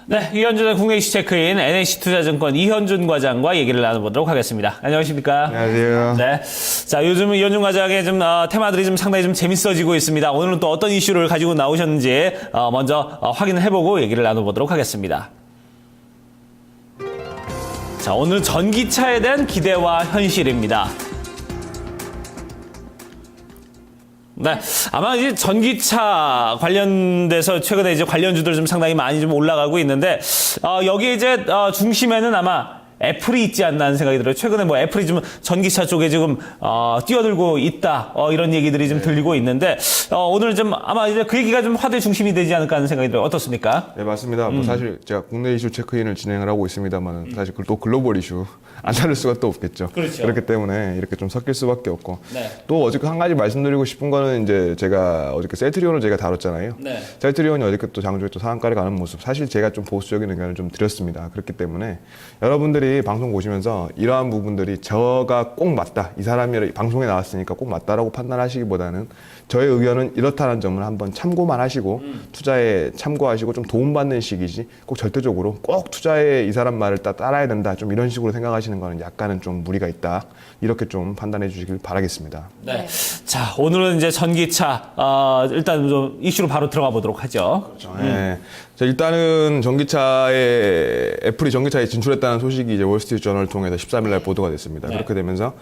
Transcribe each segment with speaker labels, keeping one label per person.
Speaker 1: 네, 이현준의 국내 이슈 체크인 NH투자증권 이현준 과장과 얘기를 나눠보도록 하겠습니다. 안녕하십니까?
Speaker 2: 안녕하세요.
Speaker 1: 네, 자 요즘 이현준 과장의 좀 테마들이 좀 상당히 좀 재밌어지고 있습니다. 오늘은 또 어떤 이슈를 가지고 나오셨는지 먼저 확인을 해보고 얘기를 나눠보도록 하겠습니다. 자, 오늘 전기차에 대한 기대와 현실입니다. 네, 아마 이제 전기차 관련돼서 최근에 이제 관련주들 좀 상당히 많이 좀 올라가고 있는데, 여기에 이제, 중심에는 아마 애플이 있지 않나 하는 생각이 들어요. 최근에 뭐 애플이 좀 전기차 쪽에 지금, 뛰어들고 있다, 이런 얘기들이 좀 들리고 있는데, 오늘 좀 아마 이제 그 얘기가 좀 화두의 중심이 되지 않을까 하는 생각이 들어요. 어떻습니까?
Speaker 2: 네, 맞습니다. 뭐 사실 제가 국내 이슈 체크인을 진행을 하고 있습니다만 사실 또 글로벌 이슈 안 다룰 수가 또 없겠죠.
Speaker 1: 그렇죠.
Speaker 2: 그렇기 때문에 이렇게 좀 섞일 수밖에 없고.
Speaker 1: 네.
Speaker 2: 또 어저께 한 가지 말씀드리고 싶은 거는 이제 제가 어저께 셀트리온을 제가 다뤘잖아요.
Speaker 1: 네.
Speaker 2: 셀트리온이 어저께 또 장중에 또 상한가를 가는 모습. 사실 제가 좀 보수적인 의견을 좀 드렸습니다. 그렇기 때문에 여러분들이 방송 보시면서 이러한 부분들이 저가 꼭 맞다. 이 사람이 방송에 나왔으니까 꼭 맞다라고 판단하시기보다는 저의 의견은 이렇다는 점을 한번 참고만 하시고 투자에 참고하시고 좀 도움받는 시기지 꼭 절대적으로 꼭 투자에 이 사람 말을 따라야 된다. 좀 이런 식으로 생각하시는 거는 약간은 좀 무리가 있다. 이렇게 좀 판단해 주시길 바라겠습니다.
Speaker 1: 네. 자, 오늘은 이제 전기차, 일단 좀 이슈로 바로 들어가 보도록 하죠.
Speaker 2: 그렇죠. 네. 자, 일단은 애플이 전기차에 진출했다는 소식이 이제 월스트리트 저널을 통해서 13일 날 보도가 됐습니다.
Speaker 1: 네.
Speaker 2: 그렇게 되면서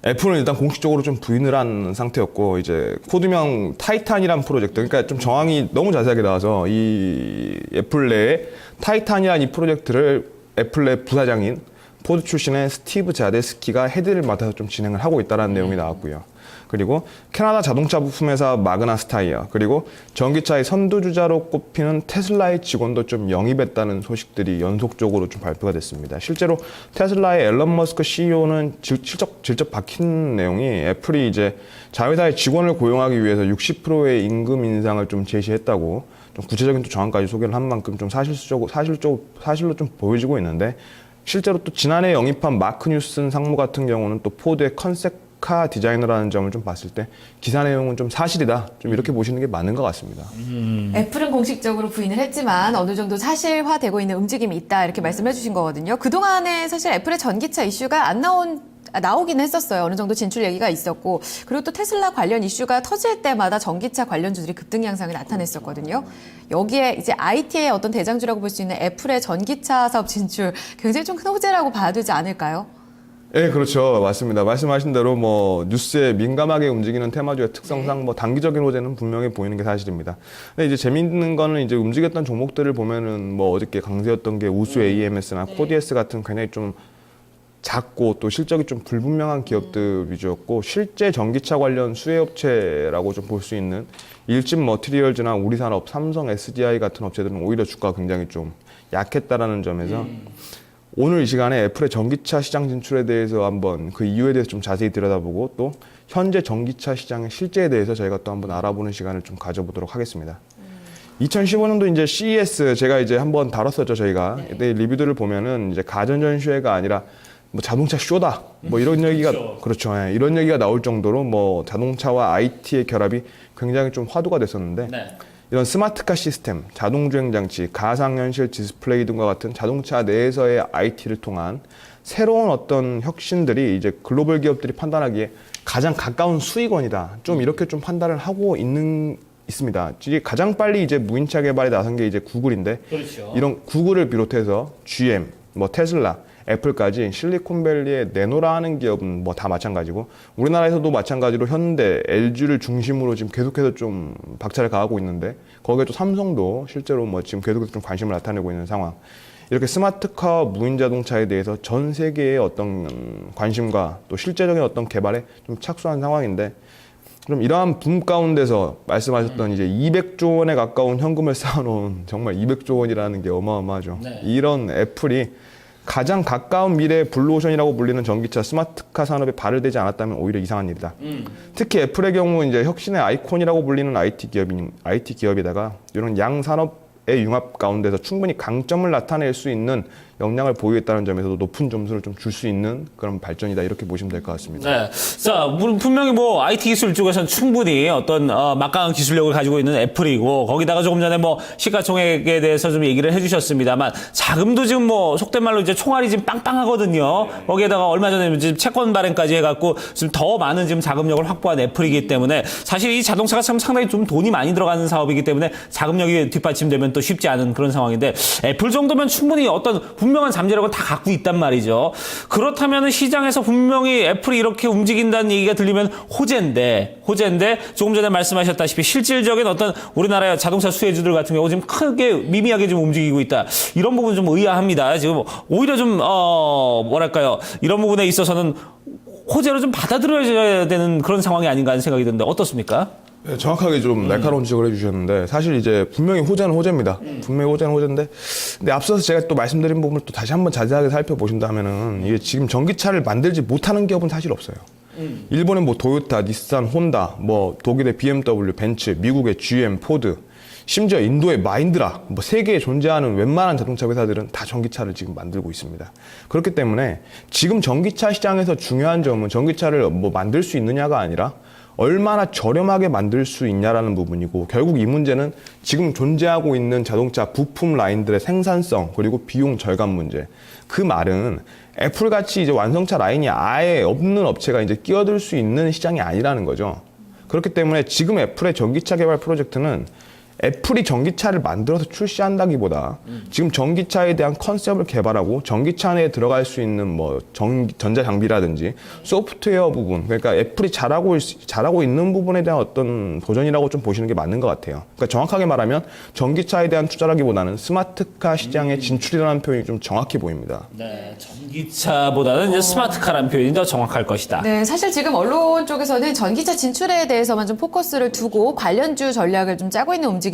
Speaker 2: 애플은 일단 공식적으로 좀 부인을 한 상태였고, 이제 코드명 타이탄이란 프로젝트, 그러니까 좀 정황이 너무 자세하게 나와서 이 애플 내에 타이탄이란 이 프로젝트를 애플 내 부사장인 포드 출신의 스티브 자데스키가 헤드를 맡아서 좀 진행을 하고 있다는 내용이 나왔고요. 그리고 캐나다 자동차 부품 회사 마그나 스타이어, 그리고 전기차의 선두주자로 꼽히는 테슬라의 직원도 좀 영입했다는 소식들이 연속적으로 좀 발표가 됐습니다. 실제로 테슬라의 앨런 머스크 CEO는 질적 박힌 내용이 애플이 이제 자회사의 직원을 고용하기 위해서 60%의 임금 인상을 좀 제시했다고 좀 구체적인 또 정황까지 소개를 한 만큼 좀 사실로 좀 보여지고 있는데, 실제로 또 지난해 영입한 마크 뉴슨 상무 같은 경우는 또 포드의 컨셉카 디자이너라는 점을 좀 봤을 때 기사 내용은 좀 사실이다. 좀 이렇게 보시는 게 맞는 것 같습니다.
Speaker 3: 애플은 공식적으로 부인을 했지만 어느 정도 사실화되고 있는 움직임이 있다 이렇게 말씀해 주신 거거든요. 그동안에 사실 애플의 전기차 이슈가 나오긴 했었어요. 어느 정도 진출 얘기가 있었고, 그리고 또 테슬라 관련 이슈가 터질 때마다 전기차 관련주들이 급등 양상을 나타냈었거든요. 여기에 이제 IT의 어떤 대장주라고 볼 수 있는 애플의 전기차 사업 진출 굉장히 좀 큰 호재라고 봐야 되지 않을까요?
Speaker 2: 네, 그렇죠. 맞습니다. 말씀하신 대로 뭐 뉴스에 민감하게 움직이는 테마주의 특성상 뭐 단기적인 호재는 분명히 보이는 게 사실입니다. 근데 이제 재미있는 거는 이제 움직였던 종목들을 보면은 뭐 어저께 강세였던 게 우수 AMS나 코디에스 같은 굉장히 좀 작고 또 실적이 좀 불분명한 기업들 위주였고, 실제 전기차 관련 수혜업체라고 좀 볼 수 있는 일진 머티리얼즈나 우리산업, 삼성, SDI 같은 업체들은 오히려 주가가 굉장히 좀 약했다라는 점에서 오늘 이 시간에 애플의 전기차 시장 진출에 대해서 한번 그 이유에 대해서 좀 자세히 들여다보고 또 현재 전기차 시장의 실제에 대해서 저희가 또 한번 알아보는 시간을 좀 가져보도록 하겠습니다. 2015년도 이제 CES 제가 이제 한번 다뤘었죠, 저희가. 그때 리뷰들을 보면은 이제 가전 전시회가 아니라 뭐 자동차 쇼다, 뭐 이런 얘기가 그렇죠. 예, 이런 얘기가 나올 정도로 뭐 자동차와 IT의 결합이 굉장히 좀 화두가 됐었는데,
Speaker 1: 네.
Speaker 2: 이런 스마트카 시스템, 자동주행 장치, 가상현실 디스플레이 등과 같은 자동차 내에서의 IT를 통한 새로운 어떤 혁신들이 이제 글로벌 기업들이 판단하기에 가장 가까운 수익원이다. 좀 이렇게 좀 판단을 하고 있습니다. 이게 가장 빨리 이제 무인차 개발에 나선 게 이제 구글인데,
Speaker 1: 그렇죠.
Speaker 2: 이런 구글을 비롯해서 GM, 뭐 테슬라, 애플까지 실리콘밸리에 내놓으라 하는 기업은 뭐 다 마찬가지고, 우리나라에서도 마찬가지로 현대, LG를 중심으로 지금 계속해서 좀 박차를 가하고 있는데, 거기에 또 삼성도 실제로 뭐 지금 계속해서 좀 관심을 나타내고 있는 상황. 이렇게 스마트카 무인 자동차에 대해서 전 세계의 어떤 관심과 또 실제적인 어떤 개발에 좀 착수한 상황인데, 그럼 이러한 붐 가운데서 말씀하셨던 이제 200조 원에 가까운 현금을 쌓아놓은, 정말 200조 원이라는 게 어마어마하죠.
Speaker 1: 네.
Speaker 2: 이런 애플이 가장 가까운 미래의 블루오션이라고 불리는 전기차 스마트카 산업에 발을 대지 않았다면 오히려 이상한 일이다. 특히 애플의 경우 이제 혁신의 아이콘이라고 불리는 IT 기업에다가 이런 양산업 융합 가운데서 충분히 강점을 나타낼 수 있는 역량을 보유했다는 점에서도 높은 점수를 좀 줄 수 있는 그런 발전이다 이렇게 보시면 될 것 같습니다.
Speaker 1: 네. 자, 물론 분명히 뭐 IT 기술 쪽에서는 충분히 어떤 막강한 기술력을 가지고 있는 애플이고 거기다가 조금 전에 뭐 시가총액에 대해서 좀 얘기를 해주셨습니다만 자금도 지금 뭐 속된 말로 이제 총알이 지금 빵빵하거든요. 거기에다가 얼마 전에 지금 채권 발행까지 해갖고 지금 더 많은 지금 자금력을 확보한 애플이기 때문에 사실 이 자동차가 참 상당히 좀 돈이 많이 들어가는 사업이기 때문에 자금력이 뒷받침되면 또 쉽지 않은 그런 상황인데 애플 정도면 충분히 어떤 분명한 잠재력을 다 갖고 있단 말이죠. 그렇다면 시장에서 분명히 애플이 이렇게 움직인다는 얘기가 들리면 호재인데 조금 전에 말씀하셨다시피 실질적인 어떤 우리나라의 자동차 수혜주들 같은 경우 지금 크게 미미하게 좀 움직이고 있다. 이런 부분 좀 의아합니다. 지금 오히려 좀 뭐랄까요, 이런 부분에 있어서는 호재로 좀 받아들여야 되는 그런 상황이 아닌가 하는 생각이 드는데 어떻습니까?
Speaker 2: 네, 정확하게 좀 날카로운 지적을 해주셨는데 사실 이제 분명히 호재는 호재입니다. 분명히 호재는 호재인데 근데 앞서서 제가 또 말씀드린 부분을 또 다시 한번 자세하게 살펴보신다면은 이게 지금 전기차를 만들지 못하는 기업은 사실 없어요. 일본의 뭐 도요타, 닛산, 혼다, 뭐 독일의 BMW, 벤츠, 미국의 GM, 포드, 심지어 인도의 마인드라, 뭐 세계에 존재하는 웬만한 자동차 회사들은 다 전기차를 지금 만들고 있습니다. 그렇기 때문에 지금 전기차 시장에서 중요한 점은 전기차를 뭐 만들 수 있느냐가 아니라 얼마나 저렴하게 만들 수 있냐라는 부분이고 결국 이 문제는 지금 존재하고 있는 자동차 부품 라인들의 생산성 그리고 비용 절감 문제. 그 말은 애플같이 이제 완성차 라인이 아예 없는 업체가 이제 끼어들 수 있는 시장이 아니라는 거죠. 그렇기 때문에 지금 애플의 전기차 개발 프로젝트는 애플이 전기차를 만들어서 출시한다기보다 지금 전기차에 대한 컨셉을 개발하고 전기차 내에 들어갈 수 있는 뭐 전자장비라든지 소프트웨어 부분, 그러니까 애플이 잘하고 있는 부분에 대한 어떤 도전이라고 좀 보시는 게 맞는 것 같아요. 그러니까 정확하게 말하면 전기차에 대한 투자라기보다는 스마트카 시장의 진출이라는 표현이 좀 정확히 보입니다.
Speaker 1: 네, 전기차보다는 이제 스마트카라는 표현이 더 정확할 것이다.
Speaker 3: 네, 사실 지금 언론 쪽에서는 전기차 진출에 대해서만 좀 포커스를 두고 관련주 전략을 좀 짜고 있는 움직임이거든요.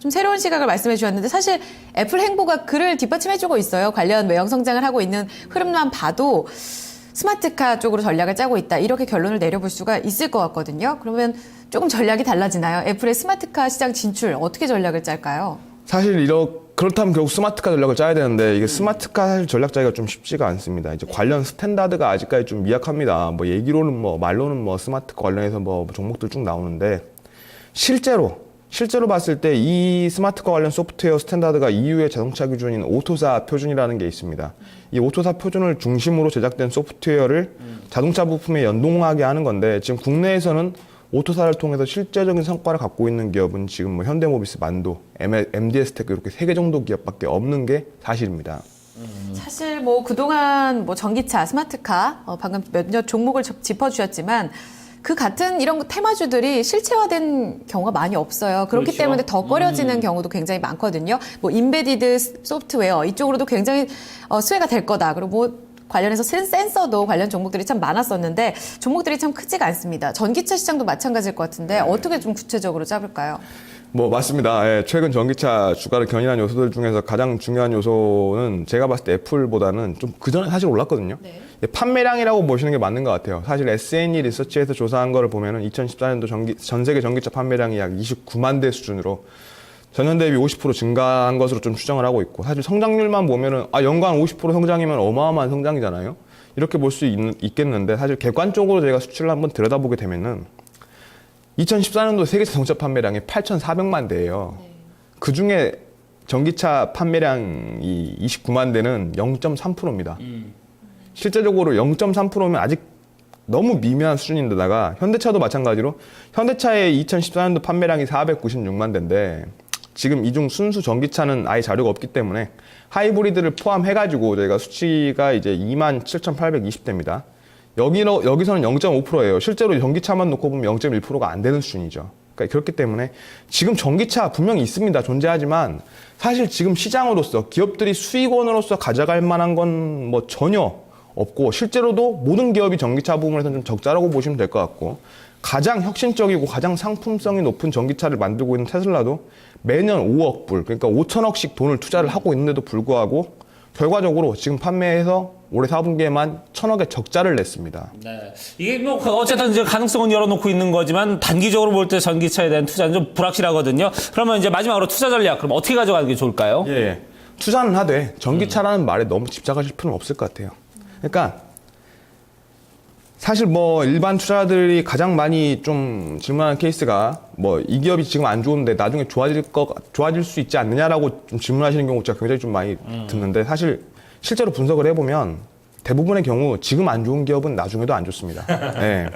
Speaker 3: 좀 새로운 시각을 말씀해 주셨는데 사실 애플 행보가 그를 뒷받침해주고 있어요. 관련 외형 성장을 하고 있는 흐름만 봐도 스마트카 쪽으로 전략을 짜고 있다. 이렇게 결론을 내려볼 수가 있을 것 같거든요. 그러면 조금 전략이 달라지나요? 애플의 스마트카 시장 진출 어떻게 전략을 짤까요?
Speaker 2: 사실 그렇다면 결국 스마트카 전략을 짜야 되는데 이게 스마트카 사실 전략 짜기가 좀 쉽지가 않습니다. 이제 관련 스탠다드가 아직까지 좀 미약합니다. 뭐 얘기로는 뭐 말로는 뭐 스마트카 관련해서 뭐 종목들 쭉 나오는데 실제로 봤을 때 이 스마트카 관련 소프트웨어 스탠다드가 EU의 자동차 기준인 오토사 표준이라는 게 있습니다. 이 오토사 표준을 중심으로 제작된 소프트웨어를 자동차 부품에 연동하게 하는 건데 지금 국내에서는 오토사를 통해서 실제적인 성과를 갖고 있는 기업은 지금 뭐 현대모비스, 만도, MDS테크 이렇게 3개 정도 기업밖에 없는 게 사실입니다.
Speaker 3: 사실 뭐 그동안 뭐 전기차, 스마트카 방금 몇몇 종목을 짚어주셨지만 그 같은 이런 테마주들이 실체화된 경우가 많이 없어요. 그렇기
Speaker 1: 그렇죠.
Speaker 3: 때문에 더 꺼려지는 경우도 굉장히 많거든요. 뭐 인베디드 소프트웨어 이쪽으로도 굉장히 수혜가 될 거다. 그리고 뭐 관련해서 센서도 관련 종목들이 참 많았었는데 종목들이 참 크지가 않습니다. 전기차 시장도 마찬가지일 것 같은데 어떻게 좀 구체적으로 잡을까요?
Speaker 2: 뭐 맞습니다. 예, 최근 전기차 주가를 견인한 요소들 중에서 가장 중요한 요소는 제가 봤을 때 애플보다는 좀 그전에 사실 올랐거든요.
Speaker 3: 네.
Speaker 2: 예, 판매량이라고 보시는 게 맞는 것 같아요. 사실 S&E 리서치에서 조사한 거를 보면은 2014년도 전 세계 전기차 판매량이 약 29만 대 수준으로 전년 대비 50% 증가한 것으로 좀 추정을 하고 있고 사실 성장률만 보면은 연간 50% 성장이면 어마어마한 성장이잖아요. 이렇게 볼 수 있겠는데 사실 객관적으로 저희가 수치를 한번 들여다보게 되면은 2014년도 세계 자동차 판매량이 8,400만 대예요. 그 중에 전기차 판매량이 29만 대는 0.3%입니다. 실제적으로 0.3%면 아직 너무 미미한 수준인데다가 현대차도 마찬가지로 현대차의 2014년도 판매량이 496만 대인데 지금 이 중 순수 전기차는 아예 자료가 없기 때문에 하이브리드를 포함해가지고 저희가 수치가 이제 27,820대입니다. 여기서는 0.5%예요. 실제로 전기차만 놓고 보면 0.1%가 안 되는 수준이죠. 그러니까 그렇기 때문에 지금 전기차 분명히 있습니다. 존재하지만 사실 지금 시장으로서 기업들이 수익원으로서 가져갈 만한 건 뭐 전혀 없고 실제로도 모든 기업이 전기차 부분에서는 좀 적자라고 보시면 될 것 같고 가장 혁신적이고 가장 상품성이 높은 전기차를 만들고 있는 테슬라도 매년 5억 불, 그러니까 5천억씩 돈을 투자를 하고 있는데도 불구하고 결과적으로 지금 판매해서 올해 4분기에만 1,000억의 적자를 냈습니다.
Speaker 1: 네. 이게 뭐 어쨌든 이제 가능성은 열어놓고 있는 거지만 단기적으로 볼 때 전기차에 대한 투자는 좀 불확실하거든요. 그러면 이제 마지막으로 투자 전략 그럼 어떻게 가져가는 게 좋을까요?
Speaker 2: 예. 투자는 하되 전기차라는 말에 너무 집착하실 필요는 없을 것 같아요. 그러니까 사실 뭐 일반 투자자들이 가장 많이 좀 질문하는 케이스가 뭐 이 기업이 지금 안 좋은데 나중에 좋아질 수 있지 않느냐라고 좀 질문하시는 경우 제가 굉장히 좀 많이 듣는데 사실 실제로 분석을 해보면 대부분의 경우 지금 안 좋은 기업은 나중에도 안 좋습니다. 네.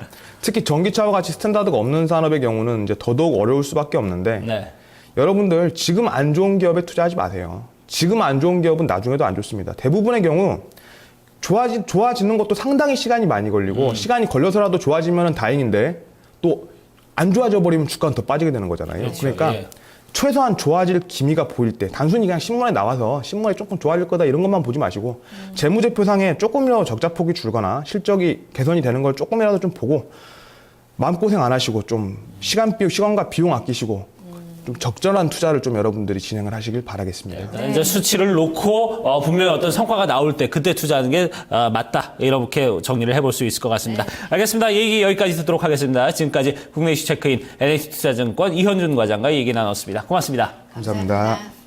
Speaker 2: 특히 전기차와 같이 스탠다드가 없는 산업의 경우는 이제 더더욱 어려울 수밖에 없는데
Speaker 1: 네.
Speaker 2: 여러분들 지금 안 좋은 기업에 투자하지 마세요. 지금 안 좋은 기업은 나중에도 안 좋습니다. 대부분의 경우 좋아지는 것도 상당히 시간이 많이 걸리고 시간이 걸려서라도 좋아지면 다행인데 또 안 좋아져 버리면 주가는 더 빠지게 되는 거잖아요.
Speaker 1: 그렇죠.
Speaker 2: 그러니까
Speaker 1: 예.
Speaker 2: 최소한 좋아질 기미가 보일 때 단순히 그냥 신문에 나와서 신문에 조금 좋아질 거다 이런 것만 보지 마시고 재무제표상에 조금이라도 적자폭이 줄거나 실적이 개선이 되는 걸 조금이라도 좀 보고 마음고생 안 하시고 좀 시간과 비용 아끼시고 좀 적절한 투자를 좀 여러분들이 진행을 하시길 바라겠습니다.
Speaker 1: 이제 수치를 놓고 분명히 어떤 성과가 나올 때 그때 투자하는 게 맞다 이렇게 정리를 해볼 수 있을 것 같습니다. 알겠습니다. 얘기 여기까지 듣도록 하겠습니다. 지금까지 국내 이슈 체크인 NH투자증권 이현준 과장과 얘기 나눴습니다. 고맙습니다.
Speaker 2: 감사합니다.